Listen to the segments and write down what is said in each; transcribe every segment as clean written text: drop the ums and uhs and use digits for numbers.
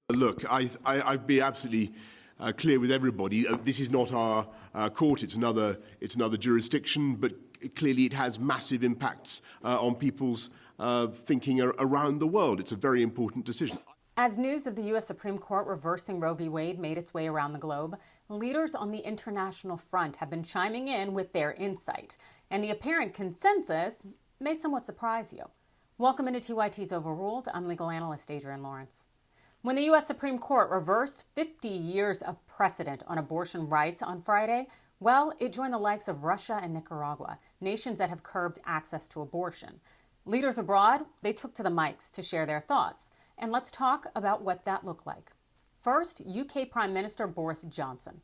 Look, I'd be absolutely clear with everybody. This is not our court. It's another jurisdiction, but clearly it has massive impacts on people's thinking around the world. It's a very important decision. As news of the U.S. Supreme Court reversing Roe v. Wade made its way around the globe, leaders on the international front have been chiming in with their insight. And the apparent consensus may somewhat surprise you. Welcome into TYT's Overruled. I'm legal analyst Adrienne Lawrence. When the U.S. Supreme Court reversed 50 years of precedent on abortion rights on Friday, well, it joined the likes of Russia and Nicaragua, nations that have curbed access to abortion. Leaders abroad, they took to the mics to share their thoughts. And let's talk about what that looked like. First, UK Prime Minister Boris Johnson.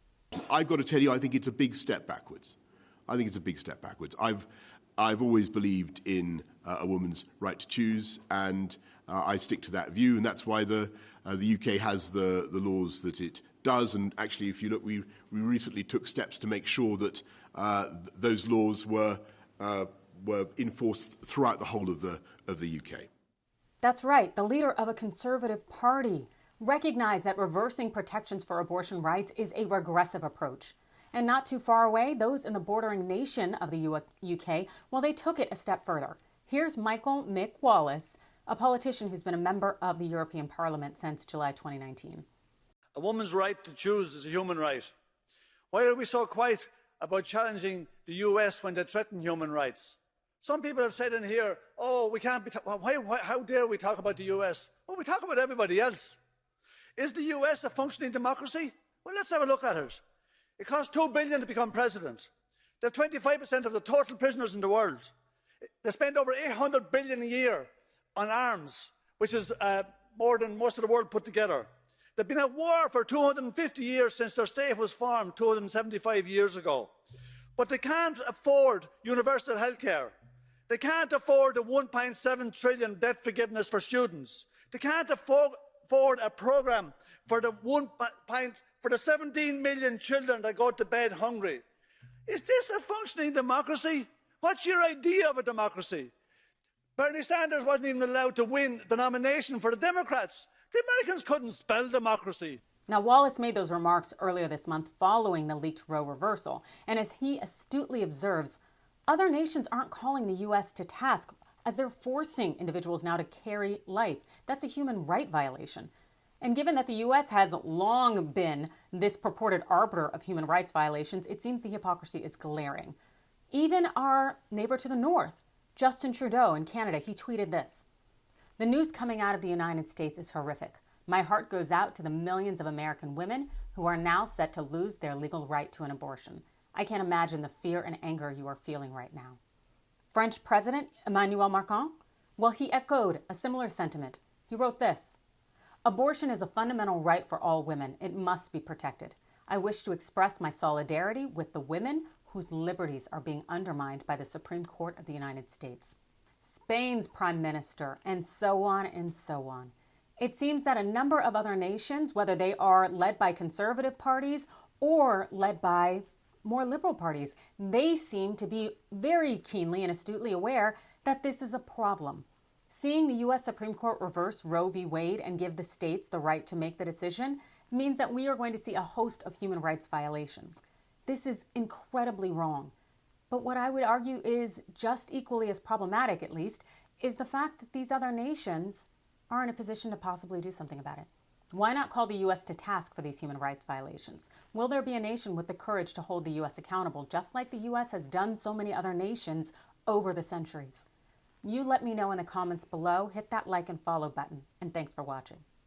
I've got to tell you, I think it's a big step backwards. I've always believed in a woman's right to choose, and I stick to that view, and that's why the UK has the laws that it does. And actually, if you look, we recently took steps to make sure that those laws were enforced throughout the whole of the UK. That's right. The leader of a conservative party recognized that reversing protections for abortion rights is a regressive approach. And not too far away, those in the bordering nation of the UK, well, they took it a step further. Here's Michael Mick Wallace, a politician who's been a member of the European Parliament since July 2019. A woman's right to choose is a human right. Why are we so quiet about challenging the US when they threaten human rights? Some people have said in here, oh, we can't be, how dare we talk about the US? Well, we talk about everybody else. Is the US a functioning democracy? Well, let's have a look at it. It costs $2 billion to become president. They're 25% of the total prisoners in the world. They spend over $800 billion a year on arms, which is more than most of the world put together. They've been at war for 250 years since their state was formed 275 years ago. But they can't afford universal health care. They can't afford the $1.7 trillion debt forgiveness for students. They can't afford a programme for the 17 million children that go to bed hungry. Is this a functioning democracy? What's your idea of a democracy? Bernie Sanders wasn't even allowed to win the nomination for the Democrats. The Americans couldn't spell democracy. Now, Wallace made those remarks earlier this month following the leaked Roe reversal. And as he astutely observes, other nations aren't calling the U.S. to task as they're forcing individuals now to carry life. That's a human right violation. And given that the U.S. has long been this purported arbiter of human rights violations, it seems the hypocrisy is glaring. Even our neighbor to the north, Justin Trudeau in Canada, he tweeted this: "The news coming out of the United States is horrific. My heart goes out to the millions of American women who are now set to lose their legal right to an abortion. I can't imagine the fear and anger you are feeling right now." French President Emmanuel Macron, well, he echoed a similar sentiment. He wrote this: "Abortion is a fundamental right for all women. It must be protected. I wish to express my solidarity with the women whose liberties are being undermined by the Supreme Court of the United States." Spain's prime minister, and so on and so on. It seems that a number of other nations, whether they are led by conservative parties or led by more liberal parties, they seem to be very keenly and astutely aware that this is a problem. Seeing the U.S. Supreme Court reverse Roe v. Wade and give the states the right to make the decision means that we are going to see a host of human rights violations. This is incredibly wrong. But what I would argue is just equally as problematic, at least, is the fact that these other nations are in a position to possibly do something about it. Why not call the U.S. to task for these human rights violations? Will there be a nation with the courage to hold the U.S. accountable, just like the U.S. has done so many other nations over the centuries? You let me know in the comments below. Hit that like and follow button. And thanks for watching.